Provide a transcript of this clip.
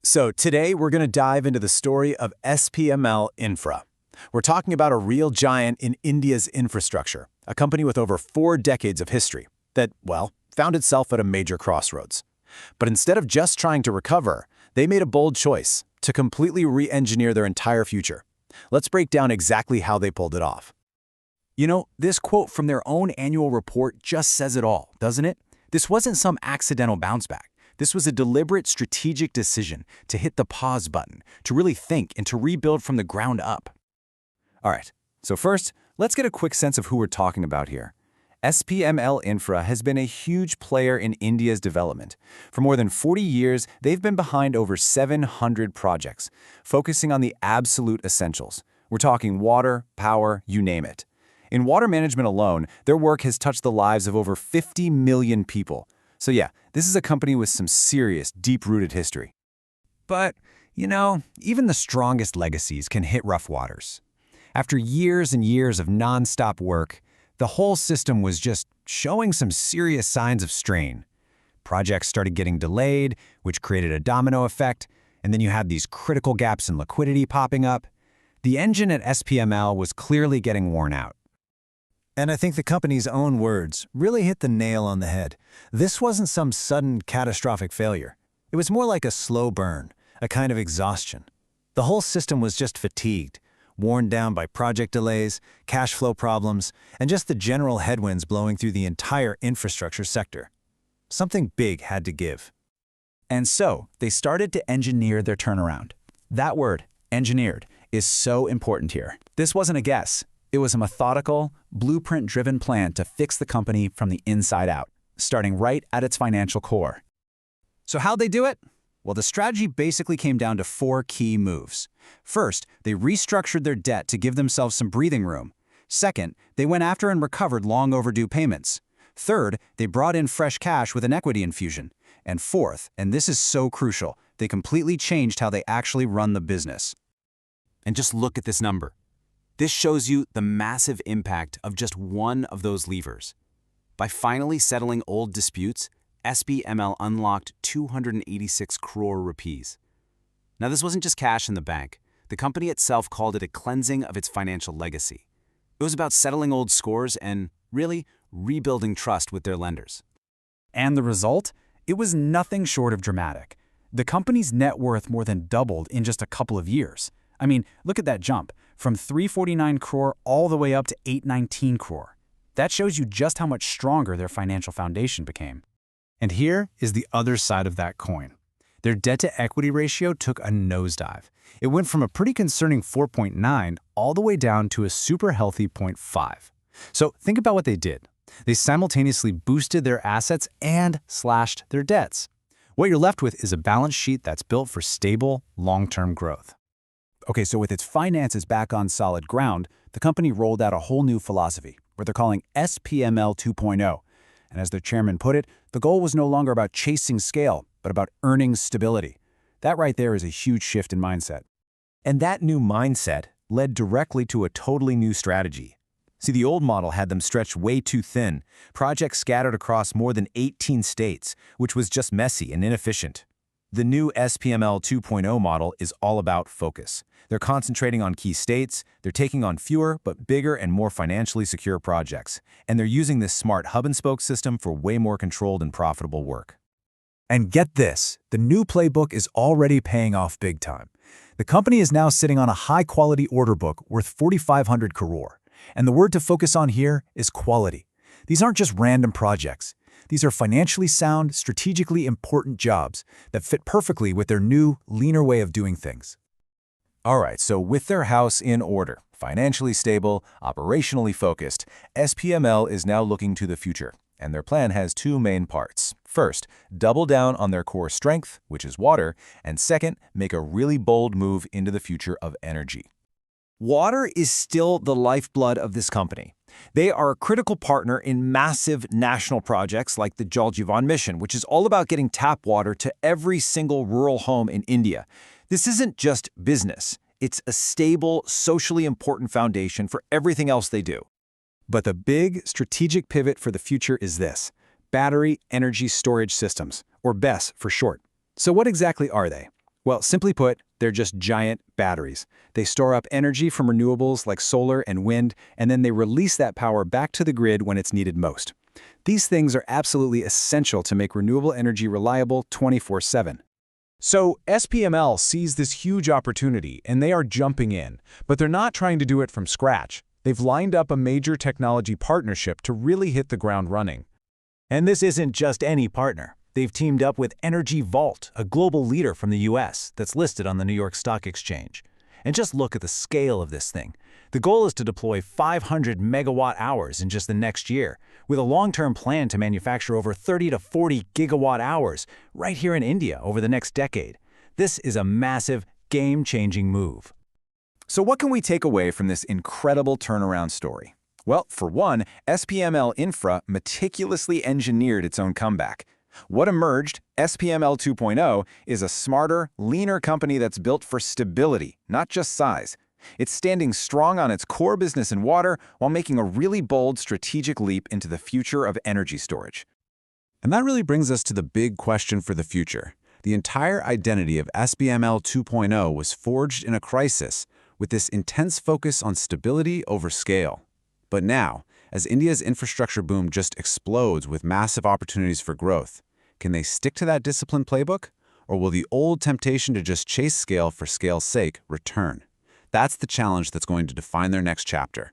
So today we're going to dive into the story of SPML Infra. We're talking about a real giant in India's infrastructure, a company with over 4 decades of history that, well, found itself at a major crossroads. But instead of just trying to recover, they made a bold choice to completely re-engineer their entire future. Let's break down exactly how they pulled it off. You know, this quote from their own annual report just says it all, doesn't it? This wasn't some accidental bounce back. This was a deliberate strategic decision to hit the pause button, to really think and to rebuild from the ground up. All right, so first, let's get a quick sense of who we're talking about here. SPML Infra has been a huge player in India's development. For more than 40 years, they've been behind over 700 projects, focusing on the absolute essentials. We're talking water, power, you name it. In water management alone, their work has touched the lives of over 50 million people. So yeah, this is a company with some serious, deep-rooted history. But, you know, even the strongest legacies can hit rough waters. After years and years of non-stop work, the whole system was just showing some serious signs of strain. Projects started getting delayed, which created a domino effect, and then you had these critical gaps in liquidity popping up. The engine at SPML was clearly getting worn out. And I think the company's own words really hit the nail on the head. This wasn't some sudden, catastrophic failure. It was more like a slow burn, a kind of exhaustion. The whole system was just fatigued, worn down by project delays, cash flow problems, and just the general headwinds blowing through the entire infrastructure sector. Something big had to give. And so, they started to engineer their turnaround. That word, engineered, is so important here. This wasn't a guess. It was a methodical, blueprint-driven plan to fix the company from the inside out, starting right at its financial core. So how'd they do it? Well, the strategy basically came down to 4 key moves. First, they restructured their debt to give themselves some breathing room. Second, they went after and recovered long overdue payments. Third, they brought in fresh cash with an equity infusion. And fourth, and this is so crucial, they completely changed how they actually run the business. And just look at this number. This shows you the massive impact of just one of those levers. By finally settling old disputes, SPML unlocked 286 crore rupees. Now, this wasn't just cash in the bank. The company itself called it a cleansing of its financial legacy. It was about settling old scores and, really, rebuilding trust with their lenders. And the result? It was nothing short of dramatic. The company's net worth more than doubled in just a couple of years. I mean, look at that jump, from 349 crore all the way up to 819 crore. That shows you just how much stronger their financial foundation became. And here is the other side of that coin. Their debt-to-equity ratio took a nosedive. It went from a pretty concerning 4.9 all the way down to a super healthy 0.5. So think about what they did. They simultaneously boosted their assets and slashed their debts. What you're left with is a balance sheet that's built for stable, long-term growth. Okay, so with its finances back on solid ground, the company rolled out a whole new philosophy, what they're calling SPML 2.0. And as their chairman put it, the goal was no longer about chasing scale, but about earning stability. That right there is a huge shift in mindset. And that new mindset led directly to a totally new strategy. See, the old model had them stretched way too thin, projects scattered across more than 18 states, which was just messy and inefficient. The new SPML 2.0 model is all about focus. They're concentrating on key states, they're taking on fewer but bigger and more financially secure projects, and they're using this smart hub-and-spoke system for way more controlled and profitable work. And get this, the new playbook is already paying off big time. The company is now sitting on a high-quality order book worth 4,500 crore, and the word to focus on here is quality. These aren't just random projects. These are financially sound, strategically important jobs that fit perfectly with their new, leaner way of doing things. All right, so with their house in order, financially stable, operationally focused, SPML is now looking to the future, and their plan has 2 main parts. First, double down on their core strength, which is water, and second, make a really bold move into the future of energy. Water is still the lifeblood of this company. They are a critical partner in massive national projects like the Jal Jeevan mission, which is all about getting tap water to every single rural home in India. This isn't just business. It's a stable, socially important foundation for everything else they do. But the big strategic pivot for the future is this: battery energy storage systems, or BESS for short. So what exactly are they? Well, simply put, they're just giant batteries. They store up energy from renewables like solar and wind, and then they release that power back to the grid when it's needed most. These things are absolutely essential to make renewable energy reliable 24/7. So SPML sees this huge opportunity, and they are jumping in. But they're not trying to do it from scratch. They've lined up a major technology partnership to really hit the ground running. And this isn't just any partner. They've teamed up with Energy Vault, a global leader from the US that's listed on the New York Stock Exchange. And just look at the scale of this thing. The goal is to deploy 500 megawatt hours in just the next year, with a long-term plan to manufacture over 30 to 40 gigawatt hours right here in India over the next decade. This is a massive, game-changing move. So what can we take away from this incredible turnaround story? Well, for one, SPML Infra meticulously engineered its own comeback. What emerged, SPML 2.0, is a smarter, leaner company that's built for stability, not just size. It's standing strong on its core business in water while making a really bold strategic leap into the future of energy storage. And that really brings us to the big question for the future. The entire identity of SPML 2.0 was forged in a crisis, with this intense focus on stability over scale. But now, as India's infrastructure boom just explodes with massive opportunities for growth, can they stick to that disciplined playbook? Or will the old temptation to just chase scale for scale's sake return? That's the challenge that's going to define their next chapter.